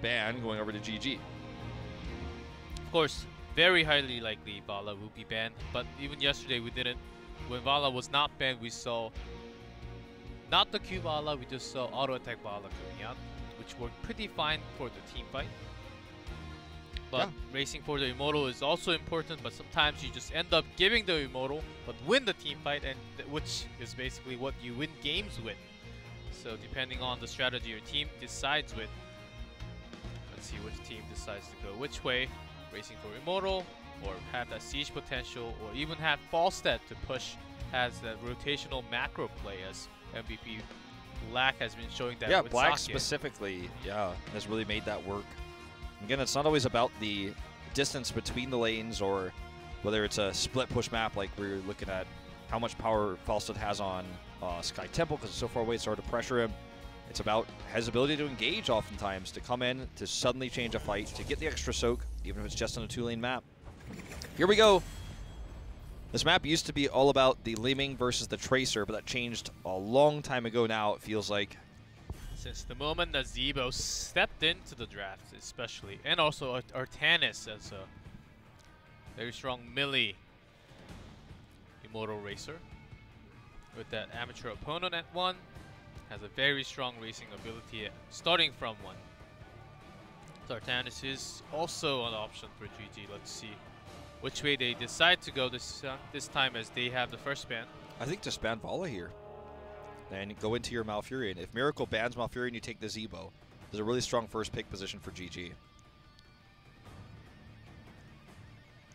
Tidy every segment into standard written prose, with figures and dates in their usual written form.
ban going over to GG. Of course, very highly likely Vala will be banned, but even yesterday we didn't. When Vala was not banned, we saw not the Q Vala, we just saw auto attack Vala coming out, which worked pretty fine for the team fight. But racing for the immortal is also important, but sometimes you just end up giving the immortal but win the team fight, and which is basically what you win games with. So depending on the strategy your team decides with, let's see which team decides to go which way, racing for immortal, or have that siege potential, or even have Falstad to push, has that rotational macro play, as MVP Black has been showing that with Black Sake. specifically, has really made that work. Again, it's not always about the distance between the lanes, or whether it's a split push map like we're looking at how much power Falstad has on Sky Temple because it's so far away, it's hard to pressure him. It's about his ability to engage oftentimes, to come in, to suddenly change a fight, to get the extra soak, even if it's just on a 2-lane map. Here we go. This map used to be all about the Liming versus the Tracer, but that changed a long time ago now, it feels like. Since the moment that Zebo stepped into the draft, especially, and also Artanis as a very strong melee immortal racer, with that amateur opponent at 1, has a very strong racing ability starting from 1. So Artanis is also an option for GG. Let's see which way they decide to go this time, as they have the first ban. I think just ban Vala here and go into your Malfurion. If Miracle bans Malfurion, you take the Zebo. There's a really strong first pick position for GG. I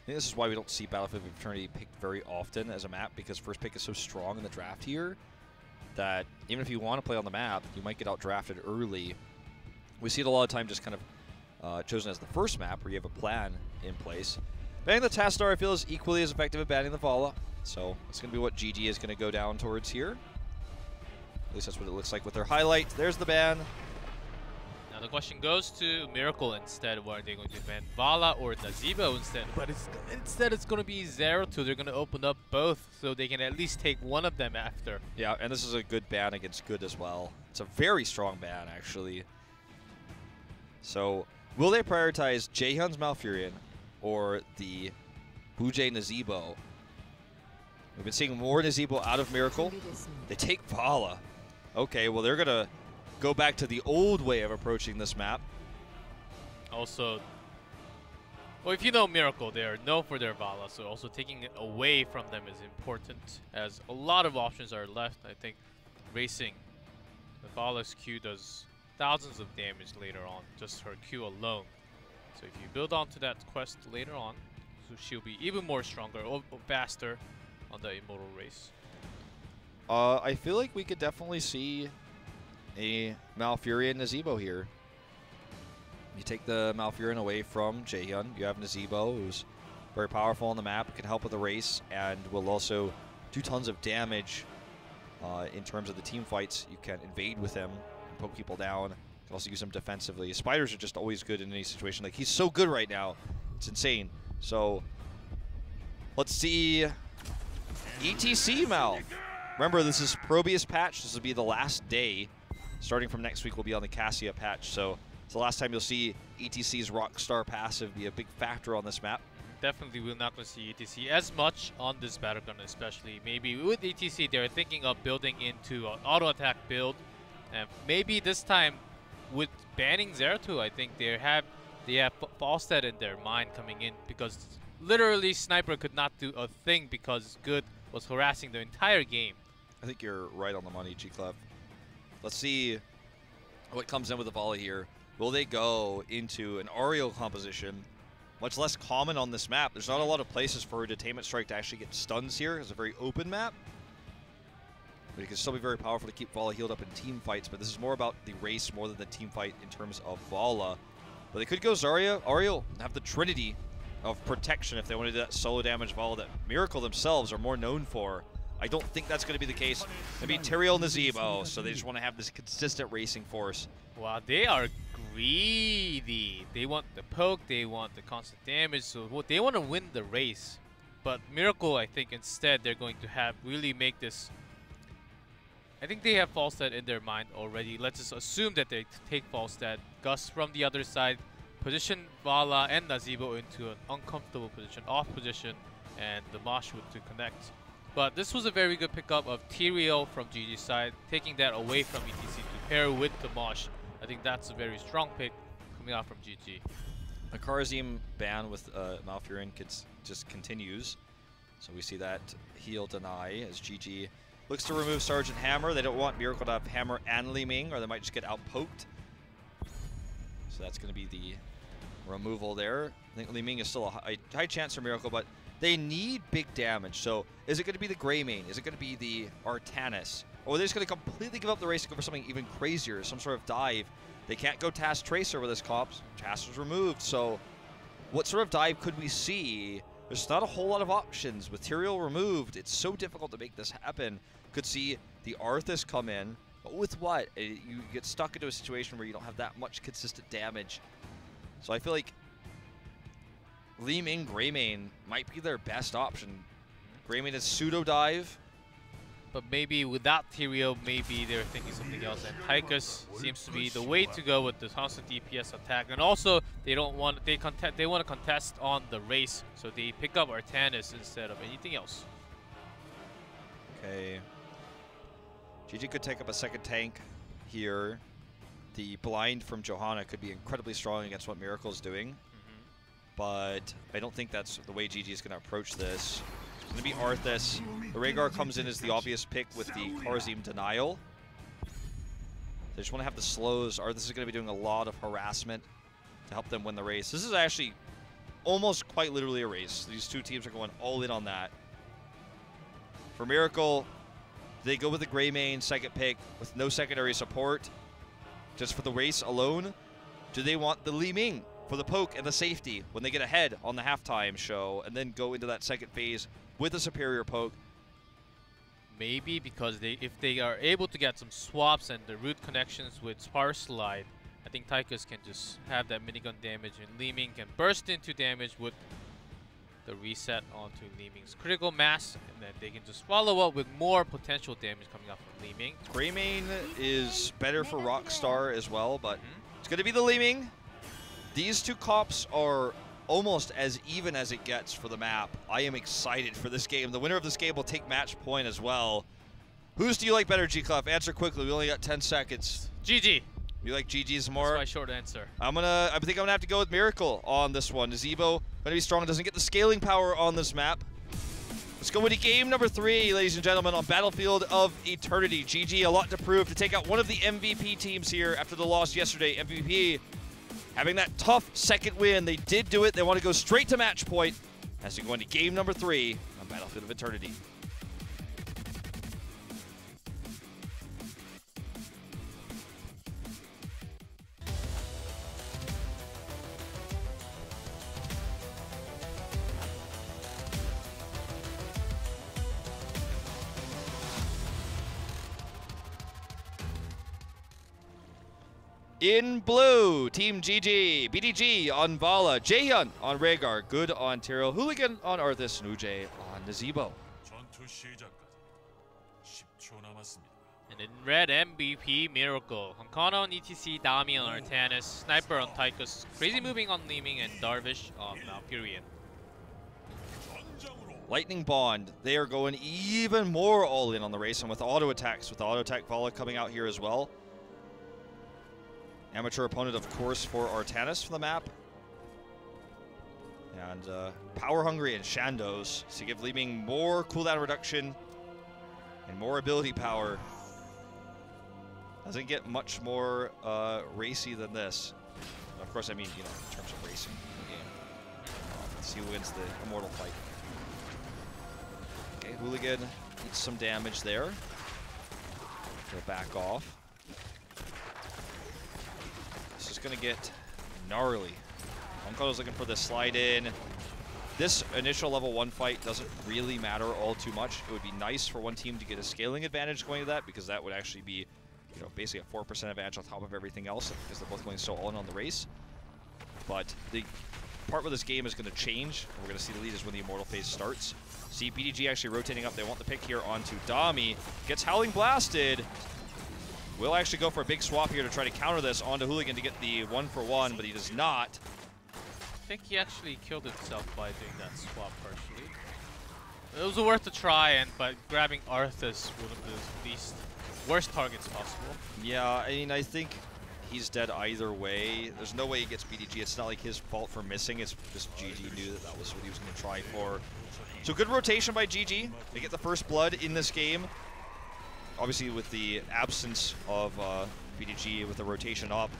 think this is why we don't see Battlefield of Eternity picked very often as a map, because first pick is so strong in the draft here that even if you want to play on the map, you might get out drafted early. We see it a lot of time just kind of chosen as the first map where you have a plan in place. Banning the Tastar, I feel, is equally as effective at banning the Vala. So it's going to be what GG is going to go down towards here. At least that's what it looks like with their highlight. There's the ban. Now the question goes to Miracle instead. What are they going to ban, Vala or Nazebo instead? But instead it's going to be 0-2. They're going to open up both so they can at least take one of them after. Yeah, and this is a good ban against good as well. It's a very strong ban, actually. So will they prioritize Jaehyun's Malfurion or the Bujay Nazebo? We've been seeing more Nazebo out of Miracle. They take Vala. Okay, well, they're going to go back to the old way of approaching this map. Also, well, if you know Miracle, they are known for their Vala, so also taking it away from them is important, as a lot of options are left. I think racing, the Vala's Q does thousands of damage later on, just her Q alone. So if you build onto that quest later on, so she'll be even more stronger or faster on the Immortal race. I feel like we could definitely see a Malfurion Nazebo here. You take the Malfurion away from Jaehyun. You have Nazebo, who's very powerful on the map, can help with the race, and will also do tons of damage in terms of the team fights. You can invade with him and poke people down. You can also use him defensively. Spiders are just always good in any situation. Like, he's so good right now. It's insane. So, let's see ETC Malf. Remember, this is Probius patch. This will be the last day. Starting from next week, we'll be on the Cassia patch. So it's the last time you'll see ETC's Rockstar passive be a big factor on this map. Definitely we're not going to see ETC as much on this battleground, especially. Maybe with ETC, they're thinking of building into an auto-attack build. And maybe this time, with banning Zeratul, I think they have Falstad in their mind coming in, because literally Sniper could not do a thing because Good was harassing the entire game. I think you're right on the money, G-Clef. Let's see what comes in with the volley here. Will they go into an Ariel composition? Much less common on this map. There's not a lot of places for a Detainment Strike to actually get stuns here. It's a very open map. But it can still be very powerful to keep Vala healed up in team fights. But this is more about the race more than the team fight in terms of Vala. But they could go Zarya, Ariel, and have the trinity of protection if they want to do that solo damage Vala that Miracle themselves are more known for. I don't think that's going to be the case. Maybe Tyrael Nazebo, so they just want to have this consistent racing force. Wow, they are greedy. They want the poke, they want the constant damage, so they want to win the race. But Miracle, I think instead they're going to have really make this I think they have Falstad in their mind already. Let's just assume that they take Falstad. Gus from the other side, position Vala and Nazeebo into an uncomfortable position, off position, and the Mosh would to connect. But this was a very good pickup of Tyrael from GG's side, taking that away from ETC to pair with the Mosh. I think that's a very strong pick coming out from GG. The Kharazim ban with Malfurion just continues. So we see that heal deny as GG looks to remove Sergeant Hammer. They don't want Miracle to have Hammer and Li Ming, or they might just get outpoked. So that's going to be the removal there. I think Li Ming is still a high chance for Miracle, but they need big damage. So is it going to be the Greymane? Is it going to be the Artanis? Or are they just going to completely give up the race and go for something even crazier, some sort of dive? They can't go Task Tracer with this comp. Task was removed, so what sort of dive could we see? There's not a whole lot of options. With Tyrael removed, it's so difficult to make this happen. Could see the Arthas come in, but with what? You get stuck into a situation where you don't have that much consistent damage. So I feel like Li Ming Greymane might be their best option. Greymane is pseudo dive. But maybe without Tyrael, maybe they're thinking something else. And Tychus seems to be the way to go with the constant DPS attack. And also, they want to contest on the race, so they pick up Artanis instead of anything else. Okay. GG could take up a second tank here. The blind from Johanna could be incredibly strong against what Miracle's doing. But I don't think that's the way GG is going to approach this. It's going to be Arthas. The Rhaegar comes in as the obvious pick with the Kharazim denial. They just want to have the slows. Arthas is going to be doing a lot of harassment to help them win the race. This is actually almost quite literally a race. These two teams are going all in on that. For Miracle, they go with the Greymane second pick with no secondary support, just for the race alone. Do they want the Li Ming for the poke and the safety when they get ahead on the halftime show and then go into that second phase with a superior poke? Maybe because if they are able to get some swaps and the root connections with Spark Slide, I think Tychus can just have that minigun damage and Li Ming can burst into damage with the reset onto Li Ming's critical mass, and then they can just follow up with more potential damage coming out from Li Ming. Greymane is better for Rockstar as well, but it's going to be the Li Ming. These two comps are almost as even as it gets for the map. I am excited for this game. The winner of this game will take match point as well. Whose do you like better, G-Clef? Answer quickly. We only got 10 seconds. GG. You like GG's more? That's my short answer. I think I'm gonna have to go with Miracle on this one. Nazeebo gonna be strong. Doesn't get the scaling power on this map. Let's go into game number 3, ladies and gentlemen, on Battlefield of Eternity. GG, a lot to prove to take out one of the MVP teams here after the loss yesterday. MVP having that tough second win. They did do it. They want to go straight to match point as we go into game number 3 on Battlefield of Eternity. In blue, Team GG, BDG on Vala, Jaehyun on Rhaegar, Good on Tyrael, Hooligan on Arthas, Nuje on Nazeebo. And in red, MVP, Miracle, Hankana on ETC, Dami on Artanis, Sniper on Tychus, Crazy Moving on Li Ming, and Darvish on Malfurion. Lightning Bond, they are going even more all in on the race, and with auto attacks, with the auto attack Vala coming out here as well. Amateur opponent, of course, for Artanis for the map. And Power Hungry and Shandos to give Li Ming more cooldown reduction and more ability power. Doesn't get much more racy than this. Of course, I mean, you know, in terms of racing in the game. Let's see who wins the Immortal fight. Okay, Hooligan eats some damage there. He'll back off. This is going to get gnarly. Uncle is looking for the slide in. This initial level 1 fight doesn't really matter all too much. It would be nice for one team to get a scaling advantage going to that, because that would actually be, you know, basically a 4% advantage on top of everything else, because they're both going so all in on the race. But the part where this game is going to change. We're going to see the lead is when the Immortal phase starts. See BDG actually rotating up. They want the pick here onto Dami. Gets Howling Blasted. Will actually go for a big swap here to try to counter this onto Hooligan to get the 1-for-1, but he does not. I think he actually killed himself by doing that swap partially. It was worth a try, but grabbing Arthas was one of the least worst targets possible. Yeah, I mean, I think he's dead either way. There's no way he gets BDG. It's not like his fault for missing. It's just GG knew that that was what he was going to try for. So good rotation by GG. They get the first blood in this game. Obviously, with the absence of BDG with the rotation up,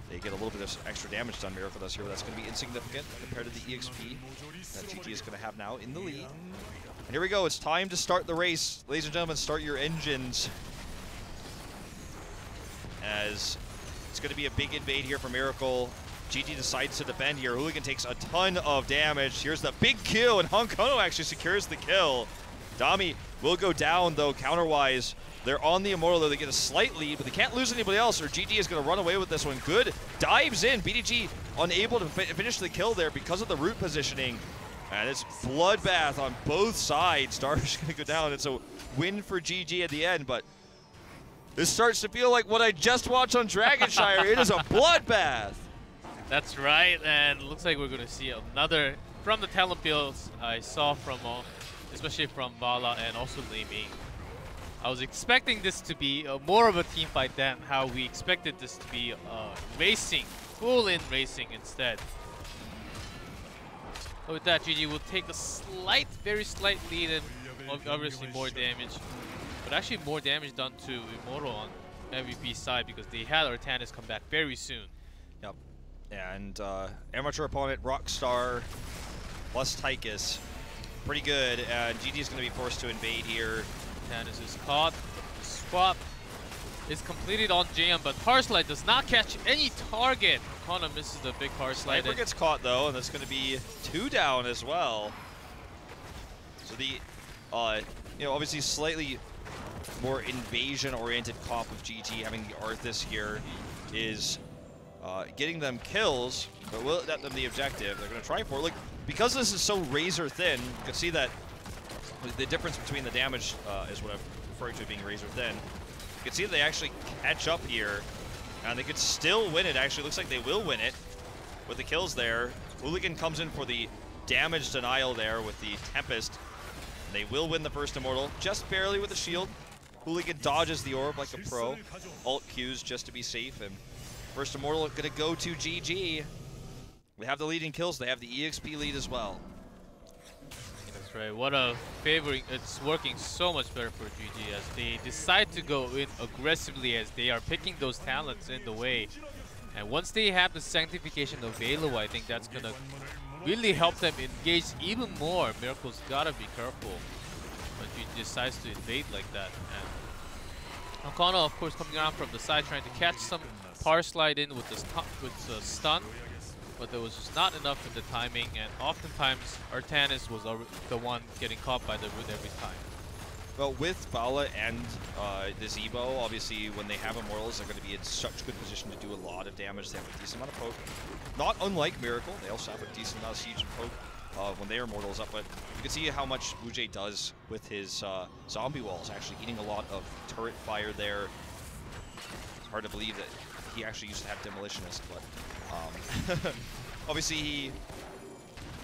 they get a little bit of extra damage done. Miracle does here, but that's going to be insignificant compared to the EXP that GG is going to have now in the lead. And here we go. It's time to start the race. Ladies and gentlemen, start your engines. As it's going to be a big invade here for Miracle. GG decides to defend here. Hooligan takes a ton of damage. Here's the big kill, and Honkono actually secures the kill. Dami will go down, though, counter-wise. They're on the Immortal, though. They get a slight lead, but they can't lose anybody else, or GG is going to run away with this one. Good. Dives in. BDG unable to finish the kill there because of the root positioning. And it's bloodbath on both sides. Darvish going to go down. It's a win for GG at the end, but this starts to feel like what I just watched on Dragonshire. It is a bloodbath. That's right, and it looks like we're going to see another from the talent builds I saw from, especially from Vala and also Li Ming. I was expecting this to be more of a team fight than how we expected this to be racing, full-in racing instead. So with that, GG will take a slight, very slight lead and obviously more damage. But actually more damage done to Immortal on MVP side because they had Artanis come back very soon. Yep. And amateur opponent Rockstar plus Tychus. Pretty good. GG is going to be forced to invade here. Artanis is caught. Swap is completed on JM, but Power Slide does not catch any target. Kona misses the big Power Slide. Sniper gets caught though, and that's going to be 2 down as well. So the, you know, obviously slightly more invasion-oriented comp of GG, having the Arthas here is getting them kills, but will let them the objective. They're going to try for it. Like, because this is so razor thin, you can see that the difference between the damage is what I'm referring to being razor thin. You can see that they actually catch up here, and they could still win it. Actually, looks like they will win it with the kills there. Hooligan comes in for the damage denial there with the Tempest. They will win the first Immortal, just barely with the shield. Hooligan dodges the orb like a pro. Alt Qs just to be safe, and first Immortal gonna go to GG. They have the lead in kills, they have the EXP lead as well. That's right, what a favoring, it's working so much better for GG as they decide to go in aggressively as they are picking those talents in the way. And once they have the sanctification available, I think that's gonna really help them engage even more. Miracle's gotta be careful when he decides to invade like that. And Okano, of course, coming around from the side, trying to catch some Power Slide in with the stun, but there was just not enough in the timing, and oftentimes Artanis was the one getting caught by the root every time. Well, with Vala and the Zebo, obviously when they have Immortals, they're going to be in such good position to do a lot of damage. They have a decent amount of poke. Not unlike Miracle, they also have a decent amount of siege and poke when they are Immortals up, but you can see how much Wujay does with his zombie walls, actually eating a lot of turret fire there. It's hard to believe that he actually used to have Demolitionist, but obviously he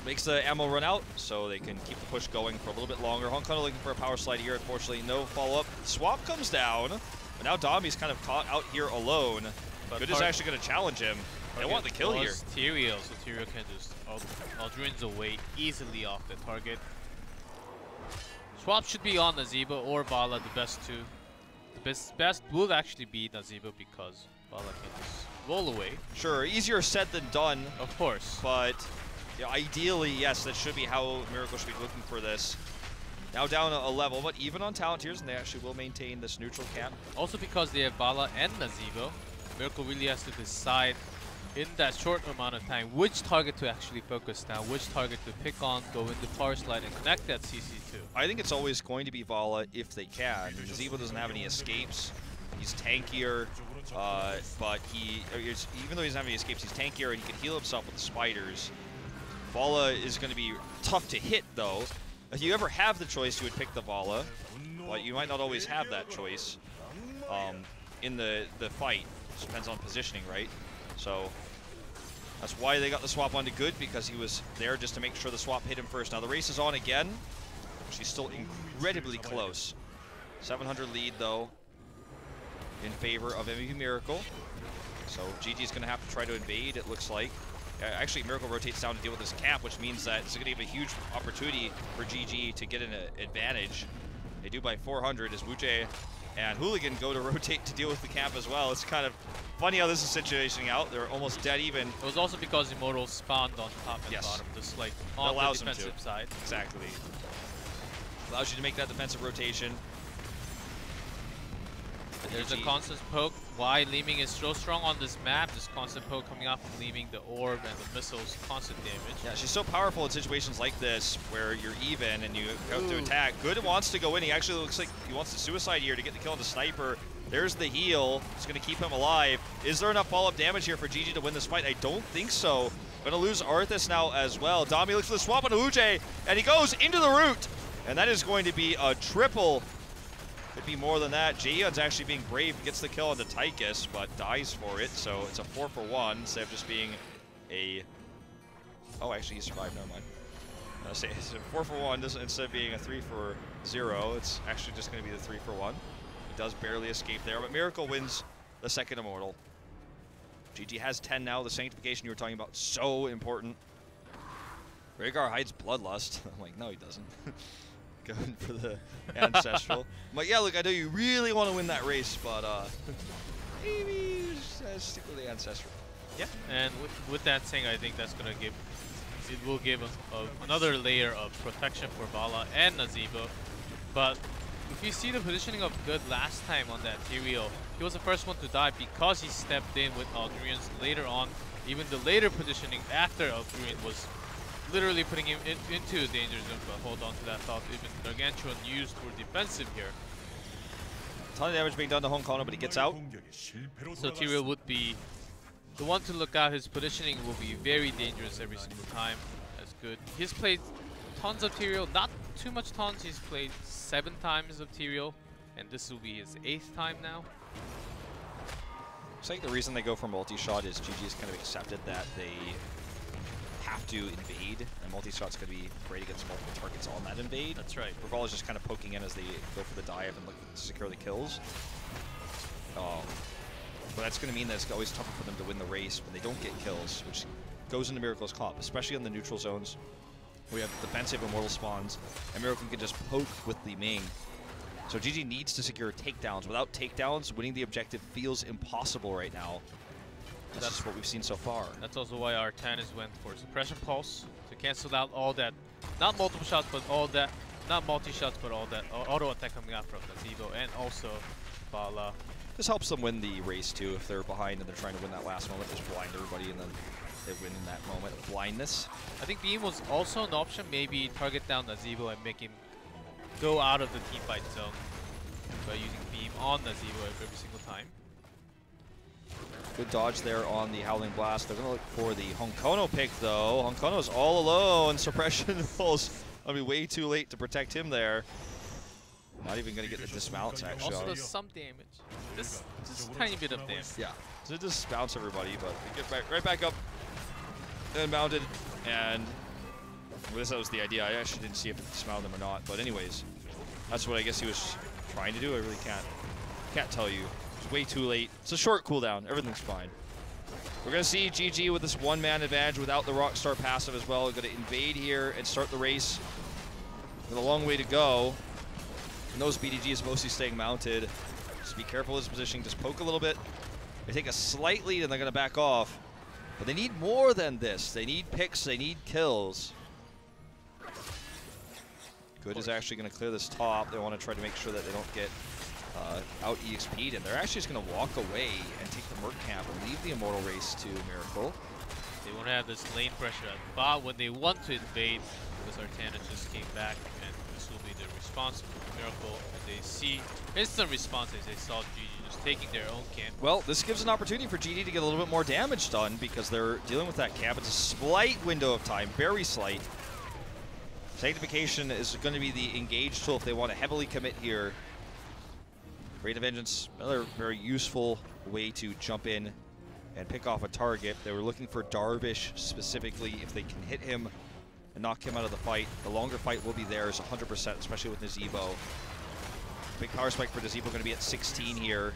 makes the ammo run out, so they can keep the push going for a little bit longer. Hong Kong looking for a Power Slide here. Unfortunately, no follow-up. Swap comes down, but now Dami's kind of caught out here alone. But Good is actually going to challenge him. They want the kill here. Tyrael, so Tyrael can just Aldrin's away easily off the target. Swap should be on Nazeebo or Vala, the best two. The best will actually be Nazeebo because Vala can just roll away. Sure, easier said than done. Of course. But yeah, ideally, yes, that should be how Miracle should be looking for this. Now down a level, but even on talent tiers, and they actually will maintain this neutral cap. Also because they have Vala and Nazeebo, Miracle really has to decide in that short amount of time which target to actually focus now, which target to pick on, go into Power Slide and connect that CC2. I think it's always going to be Vala if they can. Nazeebo doesn't have any escapes. He's tankier, but even though he doesn't have any escapes, he's tankier and he can heal himself with the spiders. Valla is going to be tough to hit, though. If you ever have the choice, you would pick the Valla, but you might not always have that choice in the fight. It depends on positioning, right? So that's why they got the swap onto Good, because he was there just to make sure the swap hit him first. Now the race is on again. She's still incredibly close. 700 lead, though, in favor of MVP Miracle. So GG's going to have to try to invade, it looks like. Actually, Miracle rotates down to deal with this camp, which means that it's going to give a huge opportunity for GG to get an advantage. They do by 400 as Wuche and Hooligan go to rotate to deal with the camp as well. It's kind of funny how this is situationing out. They're almost dead even. It was also because Immortal spawned on top and bottom, just like on the defensive side. Exactly. Allows you to make that defensive rotation. There's a constant poke. Why Leeming is so strong on this map, this constant poke coming off of Leeming, the orb and the missiles, constant damage. Yeah, she's so powerful in situations like this where you're even and you have to attack. Good wants to go in. He actually looks like he wants to suicide here to get the kill on the sniper. There's the heal. It's going to keep him alive. Is there enough follow-up damage here for GG to win this fight? I don't think so. Going to lose Arthas now as well. Dami looks for the swap on Uche, and he goes into the root. And that is going to be a triple. Could be more than that. Jaehyun's actually being brave, gets the kill on the Tychus, but dies for it. So it's a 4-for-1 instead of just being a... Oh, actually he survived, never mind. It's a 4-for-1 instead of being a 3-for-0. It's actually just going to be the 3-for-1. He does barely escape there, but Miracle wins the second Immortal. GG has 10 now. The Sanctification you were talking about, so important. Rhaegar hides Bloodlust. I'm like, no, he doesn't. Going for the Ancestral. I'm like, yeah, look, I know you really want to win that race, but maybe stick with the Ancestral. Yeah, and with that saying, I think that's going to give, it will give another layer of protection for Valla and Nazeebo. But if you see the positioning of Good last time on that Tyrael, he was the first one to die because he stepped in with Algerians. Later on, even the later positioning after Algerian was literally putting him into a danger zone, but hold on to that thought. Even Gargantuan used for defensive here. A ton of damage being done to Hong Kong, but he gets out. So Tyrael would be the one to look out. His positioning will be very dangerous every single time. That's good. He's played tons of Tyrael, not too much tons. He's played 7 times of Tyrael, and this will be his 8th time now. Looks like the reason they go for multi-shot is GG's kind of accepted that they have to invade, and multi-shot's going to be great against multiple targets on that invade. That's right. Regal is just kind of poking in as they go for the dive and look to secure the kills. But that's going to mean that it's always tougher for them to win the race when they don't get kills, which goes into Miracle's comp, especially on the neutral zones. We have defensive Immortal spawns, and Miracle can just poke with the Ming. So GG needs to secure takedowns. Without takedowns, winning the objective feels impossible right now. That's just what we've seen so far. That's also why Artanis went for Suppression Pulse to cancel out all that, not multiple shots, but all that, not multi-shots, but all that auto attack coming out from Nazeebo and also Valla. This helps them win the race too if they're behind and they're trying to win that last moment. Just blind everybody and then they win in that moment of blindness. I think Beam was also an option, maybe target down Nazeebo and make him go out of the teamfight zone by using Beam on Nazeebo every single time. Good dodge there on the Howling Blast. They're going to look for the Honkono pick, though. Honkono's all alone. Suppression pulls. I'll be way too late to protect him there. Not even going to get the dismounts, actually. Also does some damage. Just a tiny bit of damage. Yeah. So it just bounce everybody, but we get right back up and mounted. And well, that was the idea. I actually didn't see if it dismounted them or not. But anyways, that's what I guess he was trying to do. I really can't tell you. It's way too late. It's a short cooldown. Everything's fine. We're going to see GG with this one-man advantage without the Rockstar passive as well. We're going to invade here and start the race with a long way to go. And those BDGs mostly staying mounted. Just be careful of his positioning. Just poke a little bit. They take a slight lead and they're going to back off. But they need more than this. They need picks. They need kills. Good is actually going to clear this top. They want to try to make sure that they don't get out EXP'd, and they're actually just going to walk away and take the Merc camp and leave the Immortal race to Miracle. They want to have this lane pressure at bot when they want to invade, because Artanis just came back and this will be the response from Miracle, and they see instant response as they saw GG just taking their own camp. Well, this gives an opportunity for GD to get a little bit more damage done because they're dealing with that camp. It's a slight window of time, very slight. Sanctification is going to be the engage tool if they want to heavily commit here. Rate of Vengeance, another very useful way to jump in and pick off a target. They were looking for Darvish specifically. If they can hit him and knock him out of the fight, the longer fight will be theirs 100%, especially with Nazebo. Big power spike for Nazebo going to be at 16 here.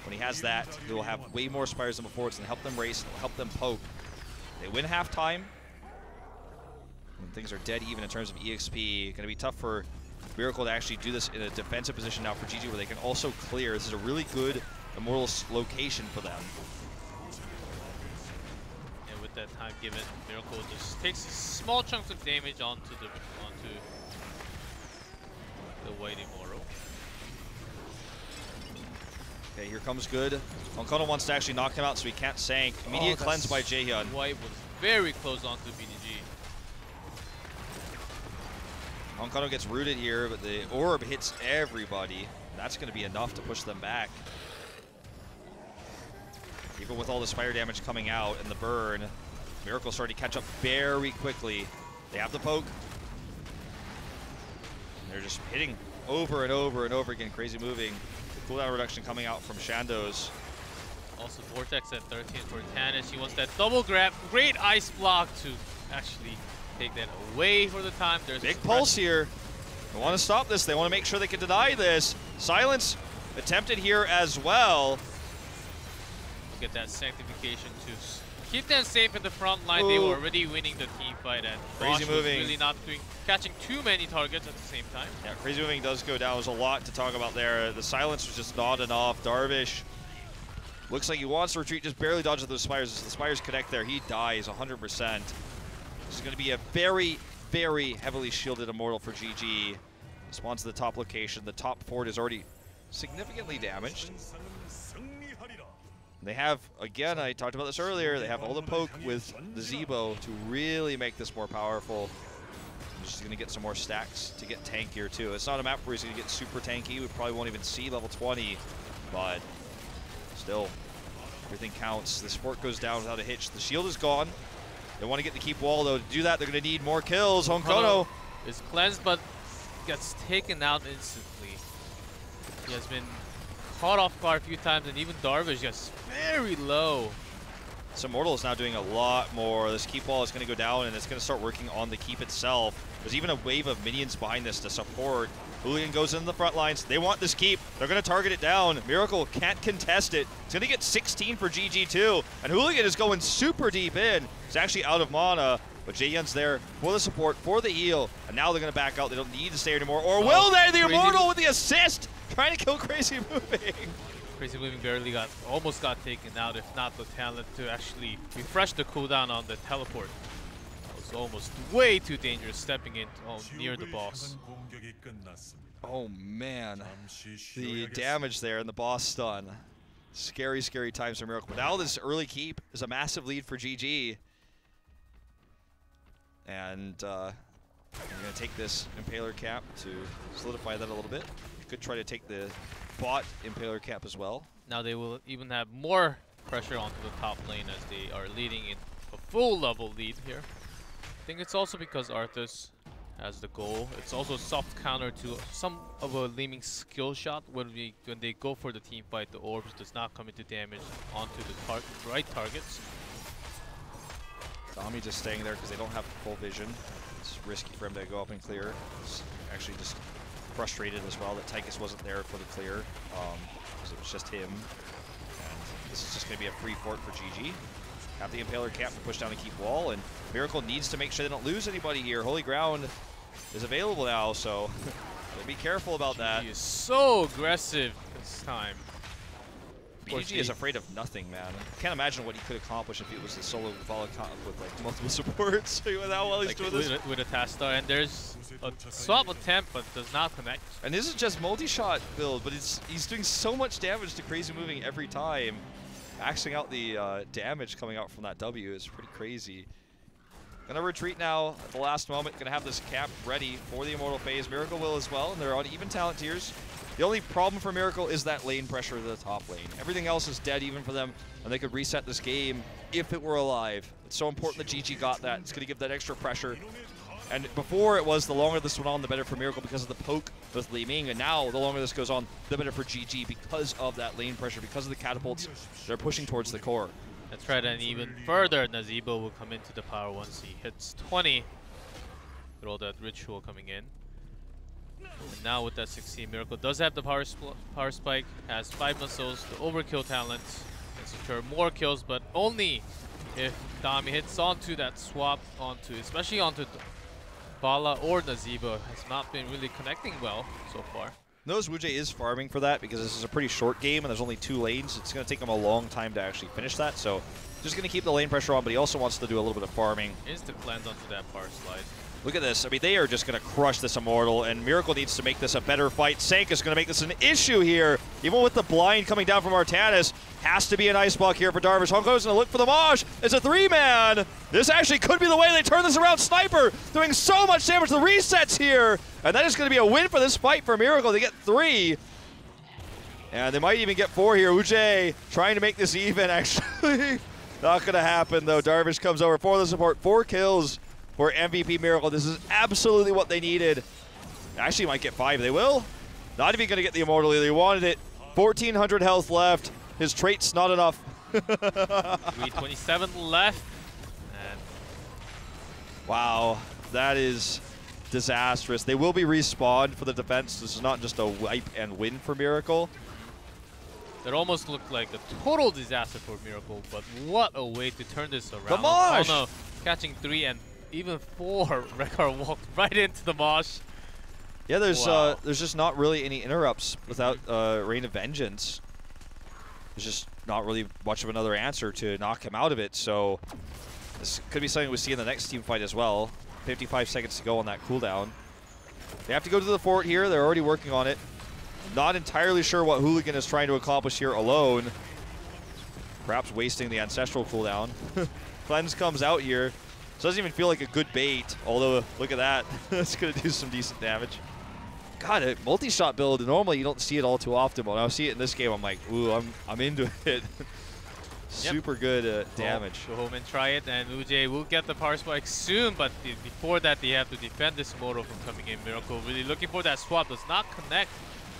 When he has that, he will have way more spires than before. It's going to help them race, it'll help them poke. They win halftime. And things are dead even in terms of EXP. Going to be tough for Miracle to actually do this in a defensive position now for GG, where they can also clear. This is a really good Immortals location for them. And with that time given, Miracle just takes small chunks of damage onto the White Immortal. Okay, here comes good. Onkono wants to actually knock him out so he can't sank. Immediate cleanse by Jaehyun. White was very close onto BDG. Onkono gets rooted here, but the orb hits everybody. That's going to be enough to push them back. Even with all the spire damage coming out and the burn, Miracle's starting to catch up very quickly. They have the poke. And they're just hitting over and over and over again. Crazy moving. The cooldown reduction coming out from Shandos. Also Vortex at 13 for Tannis. He wants that double grab. Great ice block to actually take that away for the time. There's big pulse here. They want to stop this. They want to make sure they can deny this. Silence attempted here as well. Get that sanctification to keep them safe in the front line. Ooh. They were already winning the team fight, and crazy moving. Really not catching too many targets at the same time. Yeah, crazy moving does go down. There's a lot to talk about there. The silence was just not enough. Darvish looks like he wants to retreat, just barely dodges those spires. As the spires connect there, he dies 100%. This is going to be a very, very heavily shielded Immortal for GG. Spawns to the top location. The top fort is already significantly damaged. They have, again, I talked about this earlier, they have all the poke with the Zebo to really make this more powerful. I'm just going to get some more stacks to get tankier too. It's not a map where he's going to get super tanky. We probably won't even see level 20, but still, everything counts. This fort goes down without a hitch. The shield is gone. They want to get the keep wall though. To do that, they're going to need more kills. Onkono is cleansed, but gets taken out instantly. He has been caught off guard a few times, and even Darvish gets very low. So Immortal is now doing a lot more. This keep wall is going to go down, and it's going to start working on the keep itself. There's even a wave of minions behind this to support. Hooligan goes into the front lines. They want this keep. They're going to target it down. Miracle can't contest it. It's going to get 16 for GG too, and Hooligan is going super deep in. He's actually out of mana, but Jaehyun's there for the support, for the heal, and now they're going to back out. They don't need to stay anymore, or will they? The Immortal with the assist! Trying to kill Crazy Moving. Crazy Moving barely almost got taken out, if not the talent to actually refresh the cooldown on the teleport. That was almost way too dangerous stepping in near the boss. Oh man, the damage there and the boss stun. Scary, scary times for Miracle. But now this early keep is a massive lead for GG. And I'm going to take this Impaler cap to solidify that a little bit. Could try to take the bot Impaler cap as well. Now they will even have more pressure onto the top lane as they are leading in a full level lead here. I think it's also because Arthas has the goal. It's also a soft counter to some of a Leeming skill shot. When they go for the team fight, the orbs does not come into damage onto the right targets. Dami just staying there because they don't have full vision. It's risky for him to go up and clear. It's actually just frustrated as well that Tychus wasn't there for the clear, because it was just him. And this is just going to be a free fort for GG. Have the Impaler cap to push down the keep wall, and Miracle needs to make sure they don't lose anybody here. Holy Ground is available now, so be careful about that. He is so aggressive this time. BG is afraid of nothing, man. I can't imagine what he could accomplish if it was a solo Vala comp with like multiple supports. With how well he's doing this. With a Tastar, and there's a swap attempt, but does not connect. And this is just multi-shot build, but he's doing so much damage to Crazy Moving every time. Maxing out the damage coming out from that W is pretty crazy. Gonna retreat now at the last moment. Gonna have this cap ready for the Immortal phase. Miracle will as well, and they're on even talent tiers. The only problem for Miracle is that lane pressure to the top lane. Everything else is dead even for them, and they could reset this game if it were alive. It's so important that GG got that. It's gonna give that extra pressure. And before it was the longer this went on, the better for Miracle because of the poke with Li Ming. And now the longer this goes on, the better for GG because of that lane pressure, because of the catapults they're pushing towards the core. Let's try that even further. Nazeebo will come into the power once he hits 20. With all that ritual coming in. And now with that 16, Miracle does have the power spike, has 5 missiles, the overkill talent, and secure more kills, but only if Dami hits onto that swap especially onto Bala or Nazeebo. Has not been really connecting well so far. Notice Wu Jie is farming for that because this is a pretty short game and there's only 2 lanes. It's going to take him a long time to actually finish that, so just going to keep the lane pressure on, but he also wants to do a little bit of farming. Instant cleanse onto that power slide. Look at this. I mean, they are just going to crush this Immortal, and Miracle needs to make this a better fight. Sank is going to make this an issue here. Even with the blind coming down from Artanis, has to be an ice block here for Darvish. Honko's going to look for the Mosh. It's a 3-man. This actually could be the way they turn this around. Sniper doing so much damage to the resets here, and that is going to be a win for this fight for Miracle. They get 3. And they might even get 4 here. Wu Jie trying to make this even, actually. Not going to happen, though. Darvish comes over for the support. 4 kills for MVP Miracle. This is absolutely what they needed. Actually might get 5. They will. Not even going to get the Immortal either. They wanted it. 1,400 health left. His trait's not enough. 327 left. And wow, that is disastrous. They will be respawned for the defense. This is not just a wipe and win for Miracle. That almost looked like a total disaster for Miracle, but what a way to turn this around. The Mosh! Oh no, catching 3 and even 4. Rekar walked right into the Mosh. Yeah, there's Wow. there's just not really any interrupts without Rain of Vengeance. There's just not really much of another answer to knock him out of it, so this could be something we see in the next team fight as well. 55 seconds to go on that cooldown. They have to go to the fort here. They're already working on it. Not entirely sure what Hooligan is trying to accomplish here alone. Perhaps wasting the Ancestral cooldown. Cleanse comes out here. Doesn't even feel like a good bait, although look at that. It's going to do some decent damage. God, a multi-shot build, normally you don't see it all too often, but when I see it in this game, I'm like, ooh, I'm into it. Super good damage. Go home and try it, and Wu Jie will get the power spike soon, but before that, they have to defend this Immortal from coming in. Miracle really looking for that swap, does not connect.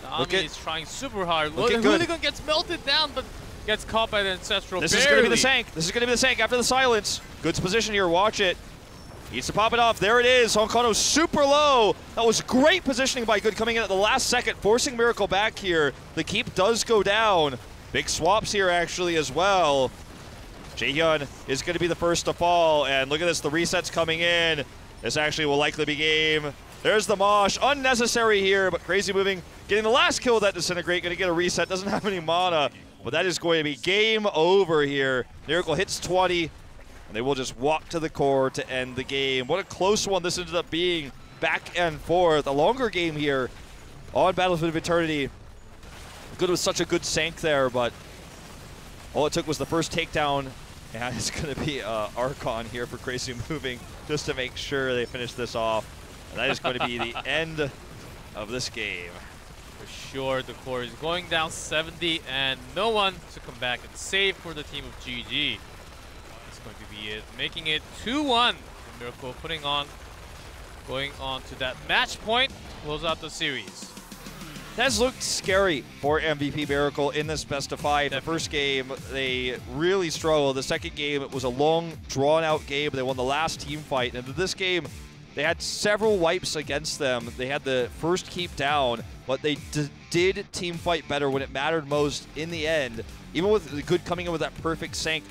Naomi is trying super hard. Hooligan gets melted down, but gets caught by the Ancestral. This is going to be the Sank. This is going to be the Sank after the silence. Good position here. Watch it. Needs to pop it off. There it is. Honkono super low. That was great positioning by Good coming in at the last second, forcing Miracle back here. The keep does go down. Big swaps here actually as well. Jaehyun is going to be the first to fall. And look at this. The resets coming in. This actually will likely be game. There's the Mosh. Unnecessary here, but crazy moving. Getting the last kill with that Disintegrate. Going to get a reset. Doesn't have any mana. But that is going to be game over here. Miracle hits 20. And they will just walk to the core to end the game. What a close one this ended up being. Back and forth. A longer game here on Battlefield of Eternity. Good was such a good Sank there, but all it took was the first takedown. And it's going to be Archon here for Crazy Moving just to make sure they finish this off. And that is going to be the end of this game. For sure, the core is going down 70 and no one to come back and save for the team of GG. Going to be it, making it 2-1. Miracle going on to that match point, close out the series. That's looked scary for MVP Miracle in this best of 5. The first game, they really struggled. The second game, it was a long, drawn-out game. They won the last team fight. And in this game, they had several wipes against them. They had the first keep down, but they did team fight better when it mattered most in the end. Even with the Good coming in with that perfect Sank.